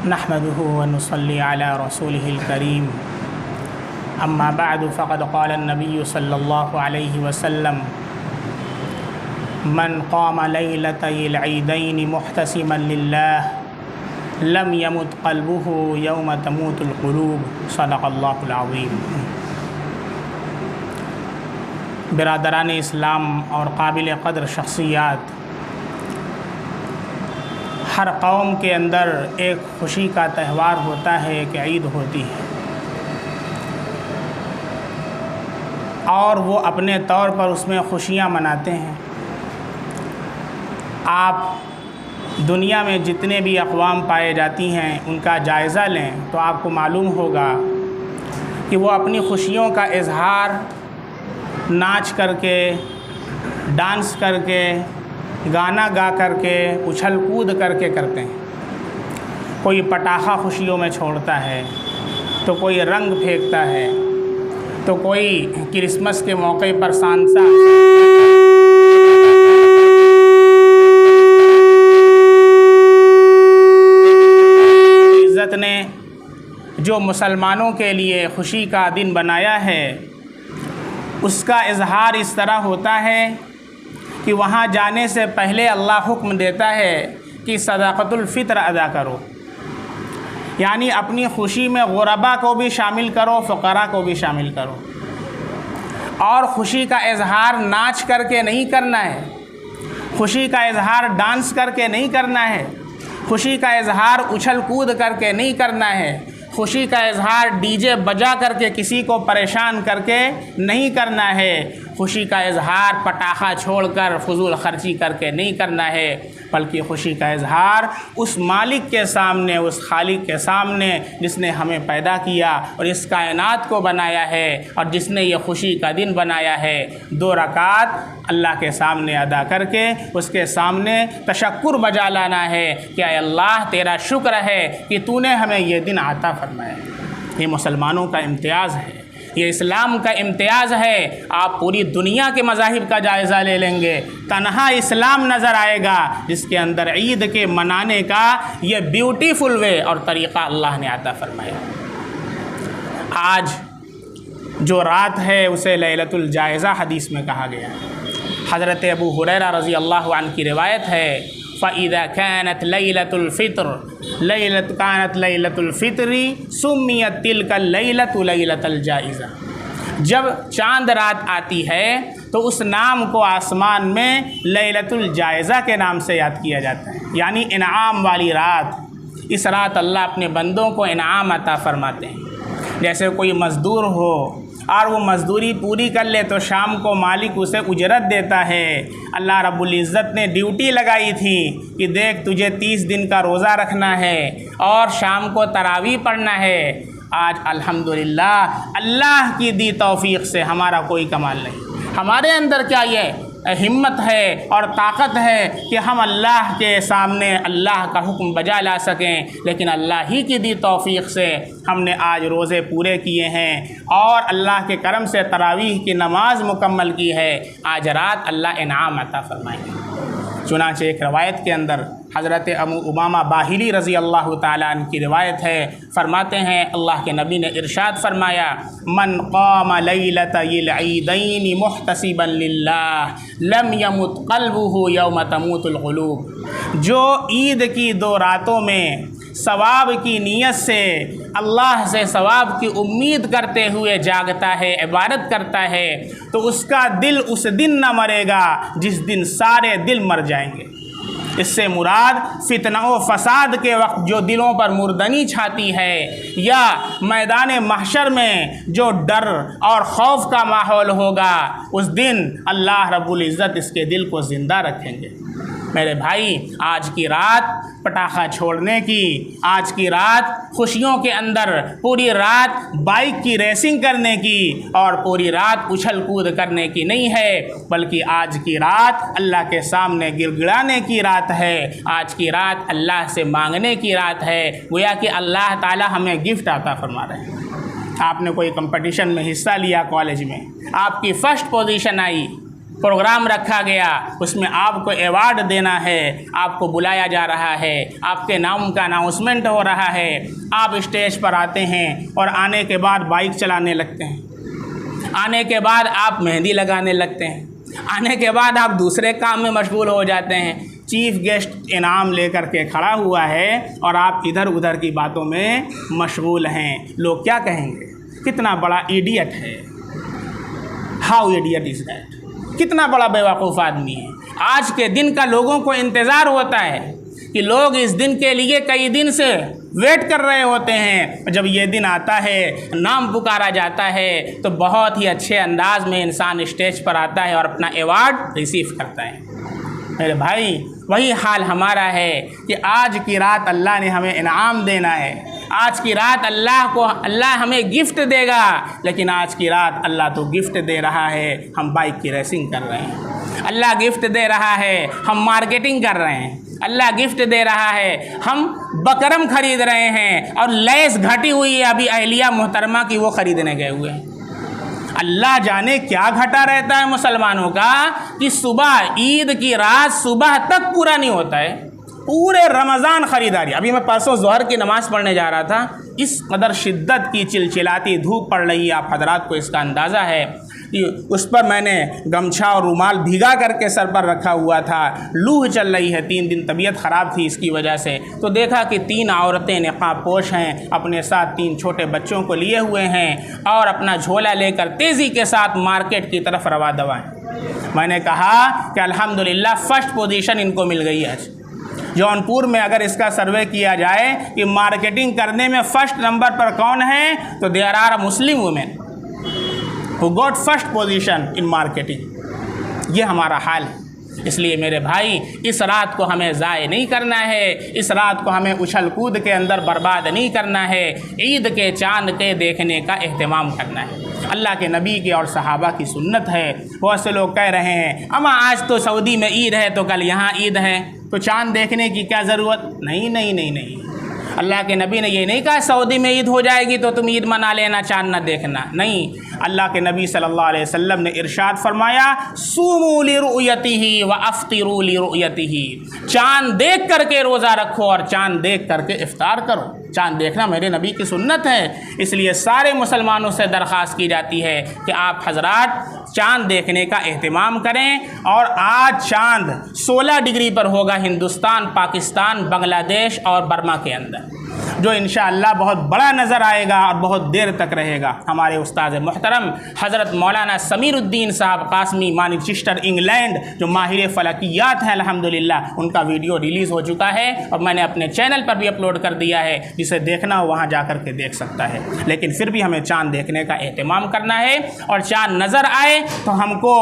नहमदुहु व नुसल्ली अला रसूलिहिल करीम अम्मा बअदु फ़क़द क़ाल नबी सल्लल्लाहु अलैहि वसल्लम मन क़ाम लैलतल ईदैनि मुहतसिमन लिल्लाह लम यमुत क़ल्बुहु यौम तमूतुल क़ुलूब सदक़ल्लाहुल अज़ीम। बिरादरान इस्लाम और काबिल क़द्र शख्सियात, हर कौम के अंदर एक खुशी का त्यौहार होता है, एक ईद होती है और वो अपने तौर पर उसमें खुशियाँ मनाते हैं। आप दुनिया में जितने भी अक़वाम पाए जाती हैं उनका जायज़ा लें तो आपको मालूम होगा कि वो अपनी खुशियों का इजहार नाच करके, डांस करके, गाना गा करके, उछल कूद करके करते हैं। कोई पटाखा खुशियों में छोड़ता है, तो कोई रंग फेंकता है, तो कोई क्रिसमस के मौके पर सांसा इज़्ज़त ने जो मुसलमानों के लिए खुशी का दिन बनाया है उसका इजहार इस तरह होता है कि वहाँ जाने से पहले अल्लाह हुक्म देता है कि सदाक़तुल फ़ित्र अदा करो, यानी अपनी खुशी में गुरबा को भी शामिल करो, फ़क़रा को भी शामिल करो। और ख़ुशी का इजहार नाच करके नहीं करना है, खुशी का इजहार डांस करके नहीं करना है, खुशी का इजहार उछल कूद करके नहीं करना है, खुशी का इजहार डीजे बजा करके किसी को परेशान करके नहीं करना है, खुशी का इजहार पटाखा छोड़कर फजूल खर्ची करके नहीं करना है, बल्कि खुशी का इजहार उस मालिक के सामने, उस खालिक के सामने जिसने हमें पैदा किया और इस कायनात को बनाया है और जिसने ये खुशी का दिन बनाया है, 2 रकात अल्लाह के सामने अदा करके उसके सामने तशक्कुर बजा लाना है कि अल्लाह तेरा शुक्र है कि तूने हमें ये दिन आता फरमाया। ये मुसलमानों का इम्तियाज़ है, ये इस्लाम का इम्तियाज़ है। आप पूरी दुनिया के मज़ाहिब का जायज़ा ले लेंगे, तन्हा इस्लाम नज़र आएगा जिसके अंदर ईद के मनाने का ये ब्यूटीफुल वे और तरीक़ा अल्लाह ने अता फरमाया। आज जो रात है उसे लैलतुल जायज़ा हदीस में कहा गया है। हज़रत अबू हुरैरा रज़ी अल्लाहु अन्हु की रिवायत है, फ़इज़ा कानत लैलतुल फ़ित्री सुम्मियत तिलकल लैलतु लैलतल जाइज़ा। जब चाँद रात आती है तो उस नाम को आसमान में लैलतुल जाइज़ा के नाम से याद किया जाता है, यानी इनाम वाली रात। इस रात अल्लाह अपने बंदों को इनाम अता फरमाते हैं। जैसे कोई मज़दूर हो और वो मज़दूरी पूरी कर ले तो शाम को मालिक उसे उजरत देता है। अल्लाह रब्बुल इज़्ज़त ने ड्यूटी लगाई थी कि देख तुझे 30 दिन का रोज़ा रखना है और शाम को तरावी पढ़ना है। आज अल्हम्दुलिल्लाह अल्लाह की दी तौफ़ीक़ से हमारा कोई कमाल नहीं, हमारे अंदर क्या ये हिम्मत है और ताकत है कि हम अल्लाह के सामने अल्लाह का हुक्म बजा ला सकें, लेकिन अल्लाह ही की दी तौफ़ीक़ से हमने आज रोज़े पूरे किए हैं और अल्लाह के करम से तरावीह की नमाज़ मुकम्मल की है। आज रात अल्लाह इनाम अता फरमाएंगे। चुनांचे एक रवायत के अंदर हज़रत अबू उमामा बाहिली रज़ी अल्लाह ताला अन्हु की रिवायत है, फरमाते हैं अल्लाह के नबी ने इरशाद फरमाया, मन क़ाम लैलतल ईदैनि मुहतसिबन लिल्लाह लम यमुत क़ल्बुहु यौम तमूतुल क़ुलूब। जो ईद की 2 रातों में सवाब की नीयत से अल्लाह से सवाब की उम्मीद करते हुए जागता है, इबादत करता है, तो उसका दिल उस दिन न मरेगा जिस दिन सारे दिल मर जाएंगे। इससे मुराद फितना व फसाद के वक्त जो दिलों पर मुर्दनी छाती है या मैदान महशर में जो डर और खौफ का माहौल होगा, उस दिन अल्लाह रब्बुल इज़्ज़त इसके दिल को ज़िंदा रखेंगे। मेरे भाई, आज की रात पटाखा छोड़ने की, आज की रात खुशियों के अंदर पूरी रात बाइक की रेसिंग करने की और पूरी रात उछल कूद करने की नहीं है, बल्कि आज की रात अल्लाह के सामने गिड़गिड़ाने की रात है। आज की रात अल्लाह से मांगने की रात है। गोया कि अल्लाह ताला हमें गिफ्ट अता फरमा रहे हैं। आपने कोई कंपटीशन में हिस्सा लिया कॉलेज में, आपकी फ़र्स्ट पोजीशन आई, प्रोग्राम रखा गया, उसमें आपको अवार्ड देना है, आपको बुलाया जा रहा है, आपके नाम का अनाउंसमेंट हो रहा है, आप स्टेज पर आते हैं और आने के बाद बाइक चलाने लगते हैं, आने के बाद आप मेहंदी लगाने लगते हैं, आने के बाद आप दूसरे काम में मशगूल हो जाते हैं। चीफ गेस्ट इनाम लेकर के खड़ा हुआ है और आप इधर उधर की बातों में मशगूल हैं। लोग क्या कहेंगे, कितना बड़ा इडियट है, हाउ इडियट इज़ दैट, कितना बड़ा बेवकूफ़ आदमी है। आज के दिन का लोगों को इंतज़ार होता है कि लोग इस दिन के लिए कई दिन से वेट कर रहे होते हैं। जब ये दिन आता है, नाम पुकारा जाता है, तो बहुत ही अच्छे अंदाज में इंसान स्टेज पर आता है और अपना अवार्ड रिसीव करता है। मेरे भाई, वही हाल हमारा है कि आज की रात अल्लाह ने हमें इनाम देना है, आज की रात अल्लाह हमें गिफ्ट देगा, लेकिन आज की रात अल्लाह तो गिफ्ट दे रहा है, हम बाइक की रेसिंग कर रहे हैं। अल्लाह गिफ्ट दे रहा है, हम मार्केटिंग कर रहे हैं। अल्लाह गिफ्ट दे रहा है, हम बकरम खरीद रहे हैं और लैस घटी हुई है अभी अहलिया मोहतरमा की, वो ख़रीदने गए हुए हैं। अल्लाह जाने क्या घटा रहता है मुसलमानों का कि सुबह ईद की रात सुबह तक पूरा नहीं होता है, पूरे रमज़ान ख़रीदारी। अभी मैं परसों ज़ोहर की नमाज़ पढ़ने जा रहा था, इस कदर शिद्दत की चिलचिलाती धूप पड़ रही है, आप हजरात को इसका अंदाज़ा है कि उस पर मैंने गमछा और रुमाल भीगा करके सर पर रखा हुआ था। लूह चल रही है, 3 दिन तबीयत ख़राब थी इसकी वजह से। तो देखा कि 3 औरतें निक़ाब पोश हैं, अपने साथ 3 छोटे बच्चों को लिए हुए हैं और अपना झोला लेकर तेज़ी के साथ मार्केट की तरफ रवा दवा हैं। मैंने कहा कि अल्हम्दुलिल्लाह फ़र्स्ट पोजीशन इनको मिल गई है। जौनपुर में अगर इसका सर्वे किया जाए कि मार्केटिंग करने में फ़र्स्ट नंबर पर कौन है, तो there are Muslim women who got first position in marketing। ये हमारा हाल है। इसलिए मेरे भाई, इस रात को हमें ज़ाय नहीं करना है, इस रात को हमें उछल कूद के अंदर बर्बाद नहीं करना है, ईद के चांद के देखने का एहतमाम करना है। अल्लाह के नबी की और सहाबा की सुन्नत है। बहुत से लोग कह रहे हैं अम्मा आज तो सऊदी में ईद है तो कल यहाँ ईद है, तो चांद देखने की क्या ज़रूरत। नहीं नहीं नहीं नहीं, अल्लाह के नबी ने ये नहीं कहा सऊदी में ईद हो जाएगी तो तुम ईद मना लेना, चांद ना देखना। नहीं, अल्लाह के नबी सल्लल्लाहु अलैहि वसल्लम ने इरशाद फरमाया, सूमू लिरुयतिही व अफ्तिरू लिरुयतिही, चांद देख करके रोज़ा रखो और चांद देख करके इफ्तार करो। चांद देखना मेरे नबी की सुन्नत है। इसलिए सारे मुसलमानों से दरख्वास्त की जाती है कि आप हजरात चांद देखने का एहतमाम करें। और आज चांद 16 डिग्री पर होगा हिंदुस्तान, पाकिस्तान, बांग्लादेश और बर्मा के अंदर, जो इंशाअल्लाह बहुत बड़ा नज़र आएगा और बहुत देर तक रहेगा। हमारे उस्ताद मोहतरम हज़रत मौलाना समीरुद्दीन साहब कासमी मानचेस्टर इंग्लैंड, जो माहिर फ़लकियात हैं अल्हम्दुलिल्लाह, उनका वीडियो रिलीज़ हो चुका है और मैंने अपने चैनल पर भी अपलोड कर दिया है, जिसे देखना हो वहाँ जा कर के देख सकता है। लेकिन फिर भी हमें चाँद देखने का एहतमाम करना है और चाँद नज़र आए तो हमको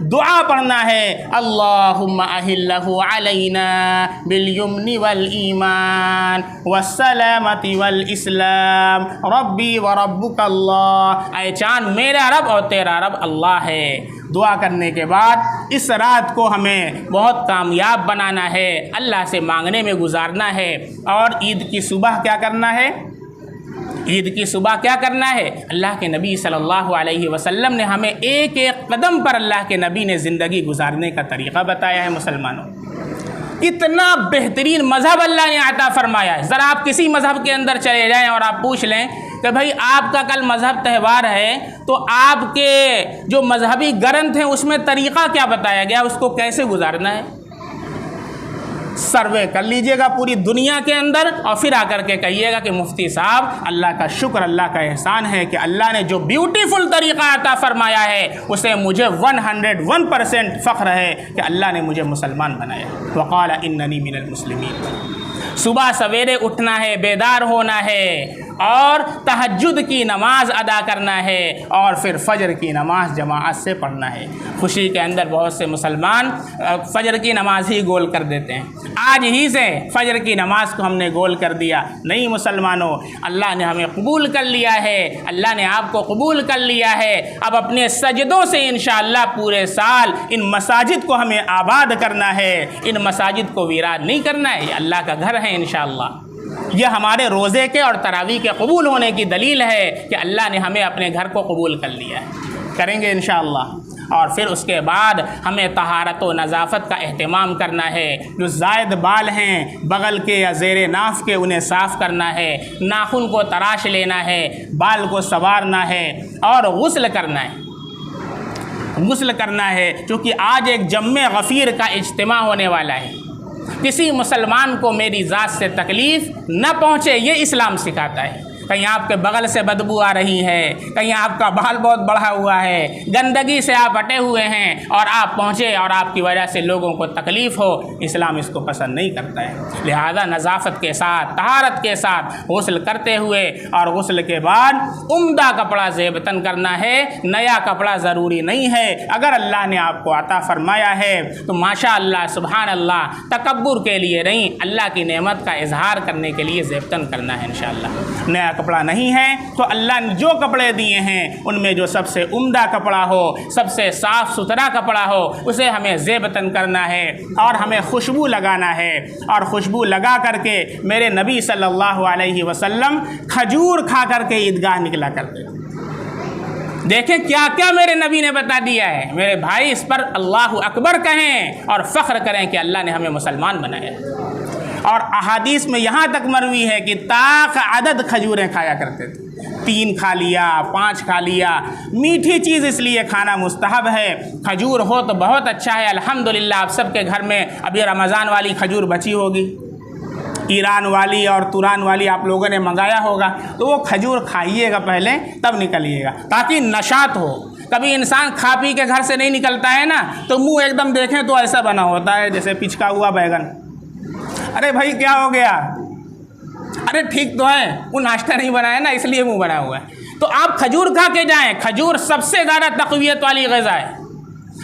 दुआ पढ़ना है, अल्लाहुम्मा अहिल्लहु अलैना बिल युमनि वल ईमान वस्सलामति वल इस्लाम रब्बी व रब्बुकल्लाह। ऐ चाँद मेरा रब और तेरा रब अल्लाह है। दुआ करने के बाद इस रात को हमें बहुत कामयाब बनाना है, अल्लाह से मांगने में गुजारना है। और ईद की सुबह क्या करना है, ईद की सुबह क्या करना है, अल्लाह के नबी सल्लल्लाहु अलैहि वसल्लम ने हमें एक एक कदम पर अल्लाह के नबी ने ज़िंदगी गुजारने का तरीक़ा बताया है। मुसलमानों, इतना बेहतरीन मज़हब अल्लाह ने अता फरमाया है। ज़रा आप किसी मज़हब के अंदर चले जाएं और आप पूछ लें कि भाई आपका कल मज़हब त्यौहार है, तो आपके जो मज़हबी ग्रंथ हैं उसमें तरीक़ा क्या बताया गया, उसको कैसे गुजारना है। सर्वे कर लीजिएगा पूरी दुनिया के अंदर और फिर आकर के कहिएगा कि मुफ्ती साहब अल्लाह का शुक्र, अल्लाह का एहसान है कि अल्लाह ने जो ब्यूटीफुल तरीक़ा अता फरमाया है उसे मुझे 101% फ़ख्र है कि अल्लाह ने मुझे मुसलमान बनाया। वक़ाल इन्ननी मिनल मुस्लिमीन। सुबह सवेरे उठना है, बेदार होना है और तहज्जुद की नमाज़ अदा करना है और फिर फ़जर की नमाज़ जमाअत से पढ़ना है। खुशी के अंदर बहुत से मुसलमान फ़जर की नमाज़ ही गोल कर देते हैं। आज ही से फ़जर की नमाज़ को हमने गोल कर दिया। नहीं मुसलमानों, अल्लाह ने हमें कबूल कर लिया है, अल्लाह ने आपको कबूल कर लिया है। अब अपने सजदों से इंशाअल्लाह पूरे साल इन मसाजिद को हमें आबाद करना है, इन मसाजिद को वीरान नहीं करना है। ये अल्लाह का घर है इंशाअल्लाह। यह हमारे रोज़े के और तरावी के कबूल होने की दलील है कि अल्लाह ने हमें अपने घर को कबूल कर लिया है। करेंगे इंशाअल्लाह। और फिर उसके बाद हमें तहारत व नज़ाफ़त का एहतमाम करना है। जो ज़ायद बाल हैं बगल के या ज़ेरे नाफ के, उन्हें साफ़ करना है, नाखून को तराश लेना है, बाल को संवारना है और गुस्ल करना है। गुस्ल करना है क्योंकि आज एक जम्मे गफ़ीर का इज्तिमा होने वाला है। किसी मुसलमान को मेरी ज़ात से तकलीफ़ न पहुँचे, ये इस्लाम सिखाता है। कहीं आपके बगल से बदबू आ रही है, कहीं आपका बाल बहुत बढ़ा हुआ है, गंदगी से आप हटे हुए हैं और आप पहुँचे और आपकी वजह से लोगों को तकलीफ़ हो, इस्लाम इसको पसंद नहीं करता है। लिहाजा नज़ाफ़त के साथ, तहारत के साथ गुस्ल करते हुए और गुस्ल के बाद उम्दा कपड़ा ज़ेबतन करना है, नया कपड़ा ज़रूरी नहीं है। अगर अल्लाह ने आपको अता फ़रमाया है तो माशा अल्लाह सुबहान अल्लाह, तकब्बुर के लिए नहीं, अल्लाह की नेमत का इजहार करने के लिए ज़ेबतन करना है इंशाअल्लाह। नया कपड़ा नहीं है तो अल्लाह ने जो कपड़े दिए हैं उनमें जो सबसे उम्दा कपड़ा हो, सबसे साफ़ सुथरा कपड़ा हो, उसे हमें ज़ेबतन करना है और हमें खुशबू लगाना है। और खुशबू लगा करके मेरे नबी सल्लल्लाहु अलैहि वसल्लम खजूर खा करके ईदगाह निकला करते थे। देखें क्या क्या मेरे नबी ने बता दिया है। मेरे भाई इस पर अल्लाहु अकबर कहें और फ़ख्र करें कि अल्लाह ने हमें मुसलमान बनाया। और अहादीस में यहाँ तक मरवी है कि ताक अदद खजूरें खाया करते थे, 3 खा लिया, 5 खा लिया। मीठी चीज़ इसलिए खाना मुस्तहब है, खजूर हो तो बहुत अच्छा है। अल्हम्दुलिल्लाह आप सबके घर में अभी रमज़ान वाली खजूर बची होगी, ईरान वाली और तुरान वाली आप लोगों ने मंगाया होगा, तो वो खजूर खाइएगा पहले, तब निकलिएगा ताकि नशात हो। कभी इंसान खा पी के घर से नहीं निकलता है ना, तो मुंह एकदम देखें तो ऐसा बना होता है जैसे पिचका हुआ बैगन। अरे भाई क्या हो गया? अरे ठीक तो है, वो नाश्ता नहीं बनाया ना इसलिए मुंह बना हुआ है। तो आप खजूर खा के जाएं, खजूर सबसे ज़्यादा तक़वियत वाली ग़िज़ा है।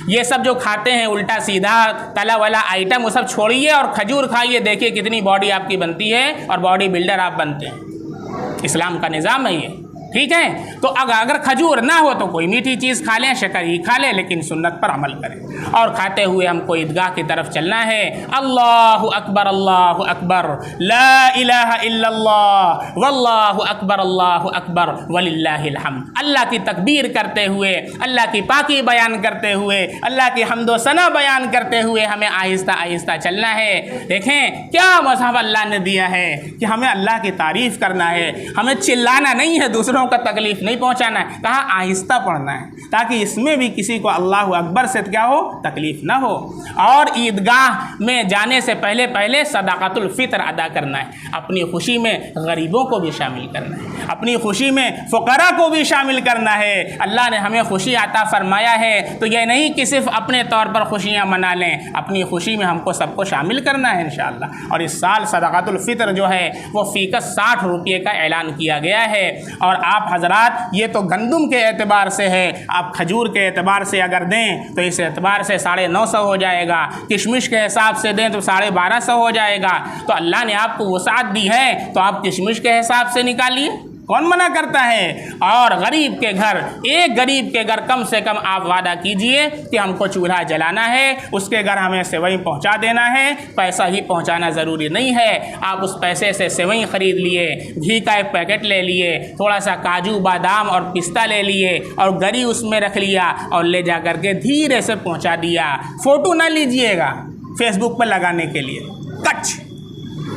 ये सब जो खाते हैं उल्टा सीधा तला वाला आइटम, वो सब छोड़िए और खजूर खाइए, देखिए कितनी बॉडी आपकी बनती है और बॉडी बिल्डर आप बनते हैं। इस्लाम का निज़ाम है ये, ठीक है। तो अगर खजूर ना हो तो कोई मीठी चीज़ खा लें, शक्कर ही खा लें, लेकिन सुन्नत पर अमल करें। और खाते हुए हमको ईदगाह की तरफ चलना है। अल्लाहु अकबर, अल्लाहु अकबर, ला इलाहा इल्लल्लाह, वल्लाहु अकबर, अल्लाहु अकबर, वलिल्लाहिल हम्द। अल्लाह की तकबीर करते हुए, अल्लाह की पाकी बयान करते हुए, अल्लाह की हम्दो सना बयान करते हुए हमें आहिस्ता आहिस्ता चलना है। देखें क्या मज़हब अल्लाह ने दिया है कि हमें अल्लाह की तारीफ़ करना है, हमें चिल्लाना नहीं है, दूसरों का तकलीफ़ नहीं पहुंचाना है, कहा आहिस्ता पढ़ना है ताकि इसमें भी किसी को अल्लाह अकबर से क्या हो, तकलीफ़ ना हो। और ईदगाह में जाने से पहले पहले सदाक़तुल फ़ितर अदा करना है, अपनी खुशी में गरीबों को भी शामिल करना है, अपनी खुशी में फ़ुक़रा को भी शामिल करना है। अल्लाह ने हमें खुशी अता फ़रमाया है तो यह नहीं कि सिर्फ अपने तौर पर खुशियाँ मना लें, अपनी खुशी में हमको सबको शामिल करना है इंशाअल्लाह। और इस साल सदाक़तुल फ़ितर जो है वो फ़ीकस 60 रुपये का ऐलान किया गया है। और आप हजरात ये तो गंदुम के एतबार से है, आप खजूर के एतबार से अगर दें तो इस एतबार से 950 हो जाएगा, किशमिश के हिसाब से दें तो 1250 हो जाएगा। तो अल्लाह ने आपको वसाअत दी है तो आप किशमिश के हिसाब से निकालिए, कौन मना करता है। और गरीब के घर, एक गरीब के घर कम से कम आप वादा कीजिए कि हमको चूल्हा जलाना है, उसके घर हमें सेवई पहुंचा देना है। पैसा ही पहुंचाना ज़रूरी नहीं है, आप उस पैसे से सेवई ख़रीद लिए, घी का एक पैकेट ले लिए, थोड़ा सा काजू बादाम और पिस्ता ले लिए और गरी उसमें रख लिया और ले जा कर के धीरे से पहुँचा दिया। फ़ोटो ना लीजिएगा फेसबुक पर लगाने के लिए, कच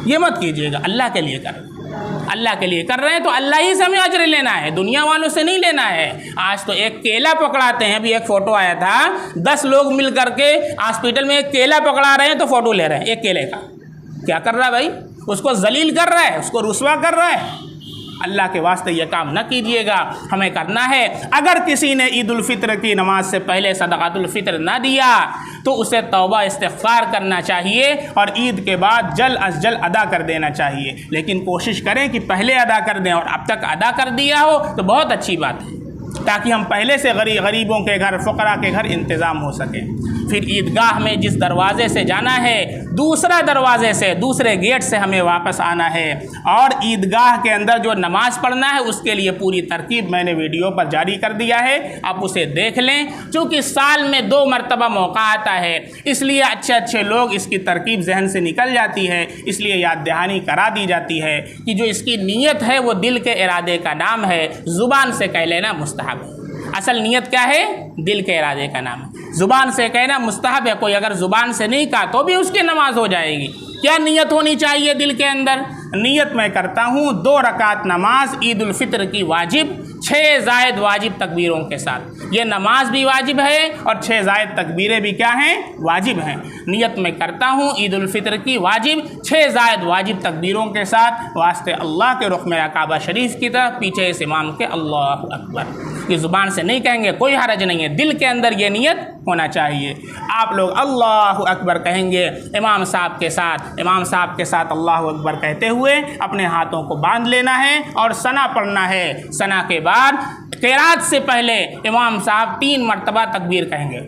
ये मत कीजिएगा, अल्लाह के लिए कर, अल्लाह के लिए कर रहे हैं तो अल्लाह ही से हमें अजर लेना है, दुनिया वालों से नहीं लेना है। आज तो एक केला पकड़ाते हैं, अभी एक फ़ोटो आया था, 10 लोग मिल करके हॉस्पिटल में एक केला पकड़ा रहे हैं तो फ़ोटो ले रहे हैं एक केले का। क्या कर रहा है भाई? उसको जलील कर रहा है, उसको रुस्वा कर रहा है। अल्लाह के वास्ते ये काम न कीजिएगा, हमें करना है। अगर किसी ने ईद उल फित्र की नमाज से पहले सदक़ातुल फित्र ना दिया तो उसे तौबा इस्तिग़फ़ार करना चाहिए और ईद के बाद जल्द अज जल्द अदा कर देना चाहिए। लेकिन कोशिश करें कि पहले अदा कर दें, और अब तक अदा कर दिया हो तो बहुत अच्छी बात है, ताकि हम पहले से गरीबों के घर, फ़ुक़रा के घर इंतज़ाम हो सके। फिर ईदगाह में जिस दरवाज़े से जाना है, दूसरा दरवाज़े से, दूसरे गेट से हमें वापस आना है। और ईदगाह के अंदर जो नमाज़ पढ़ना है उसके लिए पूरी तरकीब मैंने वीडियो पर जारी कर दिया है, आप उसे देख लें। चूँकि साल में 2 मरतबा मौका आता है, इसलिए अच्छे अच्छे लोग इसकी तरकीब जहन से निकल जाती है, इसलिए याद दहानी करा दी जाती है कि जो इसकी नीयत है वो दिल के इरादे का नाम है, ज़ुबान से कह लेना मुस्तहब है। असल नीयत क्या है? दिल के इरादे का नाम है। ज़ुबान से कहना मुस्तहब है, कोई अगर ज़ुबान से नहीं कहा तो भी उसकी नमाज हो जाएगी। क्या नीयत होनी चाहिए दिल के अंदर? नीयत मैं करता हूँ 2 रकात नमाज ईद उल फितर की वाजिब 6 ज़ायद वाजिब तकबीरों के साथ। ये नमाज भी वाजिब है और 6 ज़ायद तकबीरें भी क्या हैं? वाजिब हैं। नियत मैं करता हूँ ईद उल फितर की वाजिब 6 ज़ायद वाजिब तकबीरों के साथ वास्ते अल्लाह के रुख मेरा काबा शरीफ की तरफ, पीछे इस इमाम के अल्लाहु अकबर। ये ज़ुबान से नहीं कहेंगे, कोई हरज नहीं है, दिल के अंदर ये नियत होना चाहिए। आप लोग अल्लाहु अकबर कहेंगे इमाम साहब के साथ। इमाम साहब के साथ अल्लाहु अकबर कहते हुए अपने हाथों को बांध लेना है और सना पढ़ना है। सना के बाद क़िरात से पहले इमाम साहब 3 मरतबा तकबीर कहेंगे,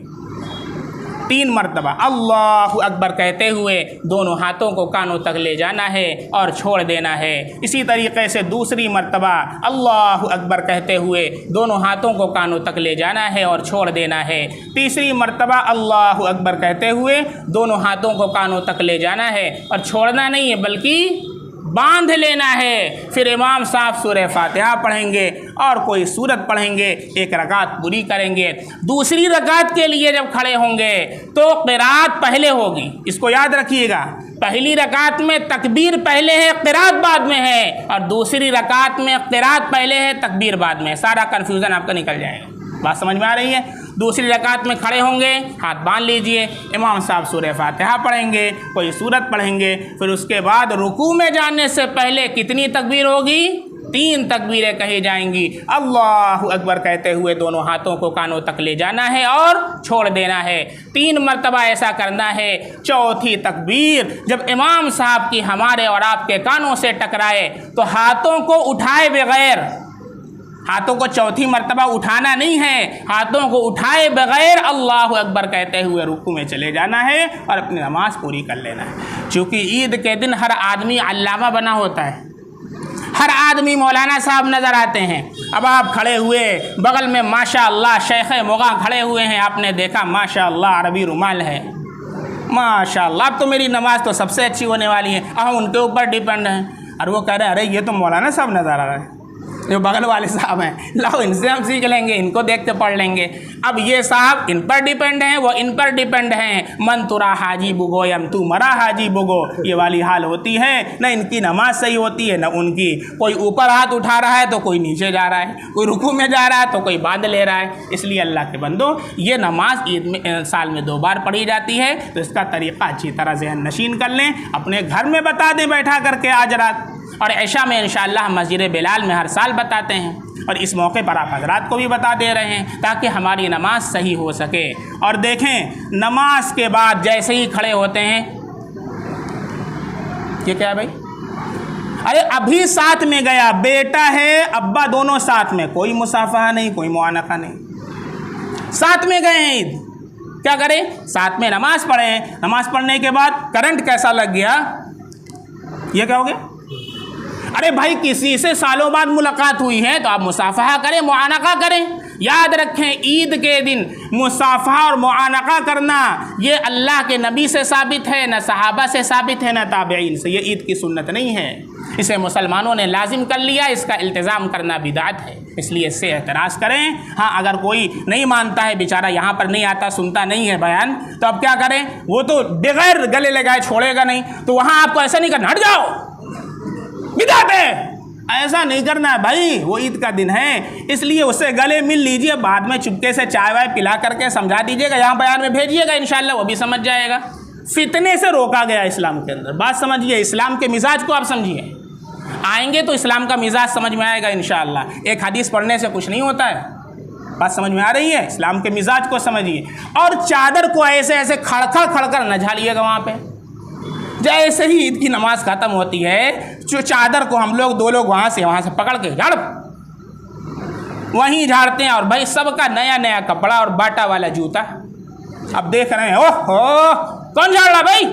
3 मरतबा अल्लाहु अकबर कहते हुए दोनों हाथों को कानों तक ले जाना है और छोड़ देना है। इसी तरीके से दूसरी मरतबा अल्लाहु अकबर कहते हुए दोनों हाथों को कानों तक ले जाना है और छोड़ देना है। तीसरी मरतबा अल्लाहु अकबर कहते हुए दोनों हाथों को कानों तक ले जाना है और छोड़ना नहीं है बल्कि बांध लेना है। फिर इमाम साहब सूरह फातिहा पढ़ेंगे और कोई सूरत पढ़ेंगे, 1 रकात पूरी करेंगे। दूसरी रकात के लिए जब खड़े होंगे तो क़िरात पहले होगी, इसको याद रखिएगा। पहली रकात में तकबीर पहले है, क़िरात बाद में है, और दूसरी रकात में क़िरात पहले है, तकबीर बाद में। सारा कन्फ्यूज़न आपका निकल जाएगा। बात समझ में आ रही है? दूसरी रकात में खड़े होंगे, हाथ बांध लीजिए, इमाम साहब सूरह फातिहा पढ़ेंगे, कोई सूरत पढ़ेंगे। फिर उसके बाद रुकू में जाने से पहले कितनी तकबीर होगी? 3 तकबीरें कही जाएंगी। अल्लाहु अकबर कहते हुए दोनों हाथों को कानों तक ले जाना है और छोड़ देना है। 3 मरतबा ऐसा करना है। चौथी तकबीर जब इमाम साहब की हमारे और आपके कानों से टकराए तो हाथों को उठाए बगैर, हाथों को चौथी मरतबा उठाना नहीं है, हाथों को उठाए बगैर अल्लाहु अकबर कहते हुए रुकू में चले जाना है और अपनी नमाज पूरी कर लेना है। चूँकि ईद के दिन हर आदमी अल्लामा बना होता है, हर आदमी मौलाना साहब नज़र आते हैं। अब आप खड़े हुए, बगल में माशाअल्लाह शेख मुगा खड़े हुए हैं, आपने देखा माशाअल्लाह अरबी रुमाल है, माशाअल्लाह अब तो मेरी नमाज तो सबसे अच्छी होने वाली है। अब उनके ऊपर डिपेंड है और वो कह रहे हैं अरे ये तो मौलाना साहब नज़र आ रहा है, जो बगल वाले साहब हैं, लाओ इनसे हम सीख लेंगे, इनको देख के पढ़ लेंगे। अब ये साहब इन पर डिपेंड हैं, वो इन पर डिपेंड हैं। मन तुरा हाजी बुगो यम तू मरा हाजी बुगो, ये वाली हाल होती है। न इनकी नमाज सही होती है न उनकी। कोई ऊपर हाथ उठा रहा है तो कोई नीचे जा रहा है, कोई रुकू में जा रहा है तो कोई बांध ले रहा है। इसलिए अल्लाह के बंदो, ये नमाज ईद में साल में 2 बार पढ़ी जाती है, तो इसका तरीक़ा अच्छी तरह ज़हन नशीन कर लें, अपने घर में बता दें बैठा करके आज रात, और ऐशा में इंशाअल्लाह मस्जिद बिलाल में हर साल बताते हैं। और इस मौके पर आप हजरात को भी बता दे रहे हैं ताकि हमारी नमाज सही हो सके। और देखें, नमाज के बाद जैसे ही खड़े होते हैं, ये क्या है भाई? अरे अभी साथ में गया, बेटा है अब्बा दोनों साथ में, कोई मुसाफहा नहीं, कोई मुआनका नहीं, साथ में गए हैं ईद, क्या करें? साथ में नमाज पढ़ें। नमाज पढ़ने के बाद करंट कैसा लग गया, ये क्या हो गया? अरे भाई किसी से सालों बाद मुलाकात हुई है तो आप मुसाफहा करें, मुआनका करें। याद रखें, ईद के दिन मुसाफहा और मुआनका करना ये अल्लाह के नबी से साबित है, न सहाबा से साबित है, न ताबईन से। ये ईद की सुन्नत नहीं है, इसे मुसलमानों ने लाजिम कर लिया, इसका इल्तिज़ाम करना बिदात है, इसलिए इससे एतराज़ करें। हाँ, अगर कोई नहीं मानता है, बेचारा यहाँ पर नहीं आता, सुनता नहीं है बयान, तो अब क्या करें? वो तो बगैर गले लगाए छोड़ेगा नहीं, तो वहाँ आपको ऐसा नहीं करना, हट जाओ बिदात है, ऐसा नहीं करना है भाई। वो ईद का दिन है, इसलिए उससे गले मिल लीजिए, बाद में चुपके से चाय वाय पिला करके समझा दीजिएगा, यहाँ बयान में भेजिएगा, इंशाअल्लाह वो भी समझ जाएगा। फितने से रोका गया इस्लाम के अंदर, बात समझिए, इस्लाम के मिजाज को आप समझिए। आएंगे तो इस्लाम का मिजाज समझ में आएगा इंशाअल्लाह। एक हदीस पढ़ने से कुछ नहीं होता है, बात समझ में आ रही है? इस्लाम के मिजाज को समझिए। और चादर को ऐसे ऐसे खड़खड़ न झालिएगा वहाँ पे। जैसे ही ईद की नमाज ख़त्म होती है, जो चादर को हम लोग 2 लोग वहाँ से पकड़ के झाड़ वहीं झाड़ते हैं। और भाई सबका नया नया कपड़ा और बाटा वाला जूता, अब देख रहे हैं, ओहो कौन झाड़ रहा भाई?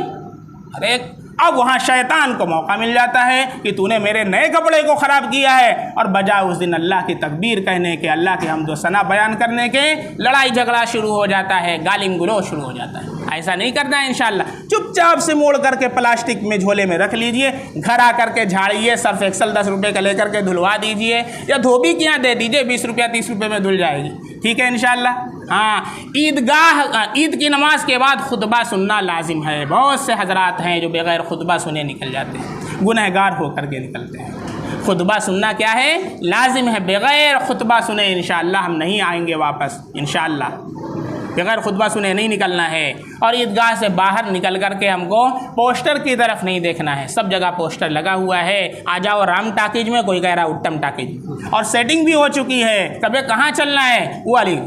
अरे अब वहाँ शैतान को मौका मिल जाता है कि तूने मेरे नए कपड़े को ख़राब किया है, और बजाय उस दिन अल्लाह की तकबीर कहने के, अल्लाह के हम्द व सना बयान करने के, लड़ाई झगड़ा शुरू हो जाता है, गालिम गुलोच शुरू हो जाता है। ऐसा नहीं करना है इंशाअल्लाह। चुपचाप से मोड़ करके प्लास्टिक में झोले में रख लीजिए, घर आ करके झाड़िए, सर्फ एक्सल 10 रुपये का लेकर के धुलवा दीजिए, या धोबी के यहाँ दे दीजिए, 20 रुपया 30 रुपये में धुल जाएगी। ठीक है इंशाअल्लाह। हाँ, ईद की नमाज के बाद खुतबा सुनना लाजिम है। बहुत से हजरात हैं जो बग़ैर खुतबा सुने निकल जाते हैं, गुनहगार होकर के निकलते हैं। खुतबा सुनना क्या है? लाजिम है। बग़ैर खुतबा सुने इंशाअल्लाह हम नहीं आएंगे वापस, इंशाअल्लाह बग़ैर खुतबा सुने नहीं निकलना है। और ईदगाह से बाहर निकल कर के हमको पोस्टर की तरफ नहीं देखना है। सब जगह पोस्टर लगा हुआ है, आ जाओ राम टाकीज में, कोई कह रहा उत्तम टाकीज, और सेटिंग भी हो चुकी है, कभी कहाँ चलना है वो वाली,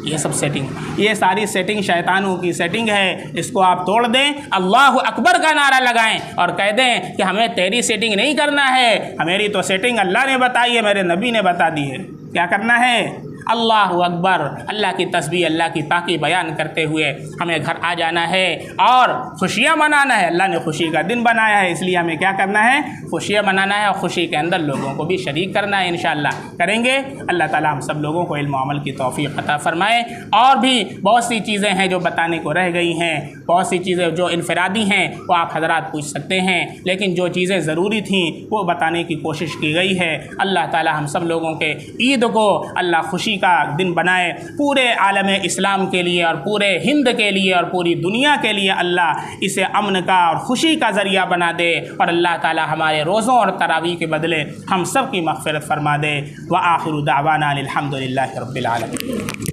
ये सब सेटिंग, ये सारी सेटिंग शैतानों की सेटिंग है। इसको आप तोड़ दें, अल्लाह अकबर का नारा लगाएं और कह दें कि हमें तेरी सेटिंग नहीं करना है, हमारी तो सेटिंग अल्लाह ने बताई है, मेरे नबी ने बता दी है। क्या करना है? अल्लाह अकबर, अल्लाह की तस्बीह, अल्लाह की पाकी बयान करते हुए हमें घर आ जाना है और खुशियाँ मनाना है। अल्लाह ने खुशी का दिन बनाया है, इसलिए हमें क्या करना है? खुशियाँ मनाना है और खुशी के अंदर लोगों को भी शरीक करना है। इंशाअल्लाह करेंगे। अल्लाह ताला हम सब लोगों को इल्म अमल की तौफीक अता फरमाए। और भी बहुत सी चीज़ें हैं जो बताने को रह गई हैं, बहुत सी चीज़ें जो इनफरादी हैं वो आप हजरात पूछ सकते हैं, लेकिन जो चीज़ें ज़रूरी थीं वो बताने की कोशिश की गई है। अल्लाह ताला हम सब लोगों के ईद को अल्लाह खुशी का दिन बनाए, पूरे आलम इस्लाम के लिए और पूरे हिंद के लिए और पूरी दुनिया के लिए अल्लाह इसे अमन का और खुशी का ज़रिया बना दे। और अल्लाह ताला हमारे रोज़ों और तरावी के बदले हम सब की मग़फ़िरत फ़रमा दे। व आखिरु दावाना अनिल हम्दुलिल्लाहि रब्बिल आलमीन।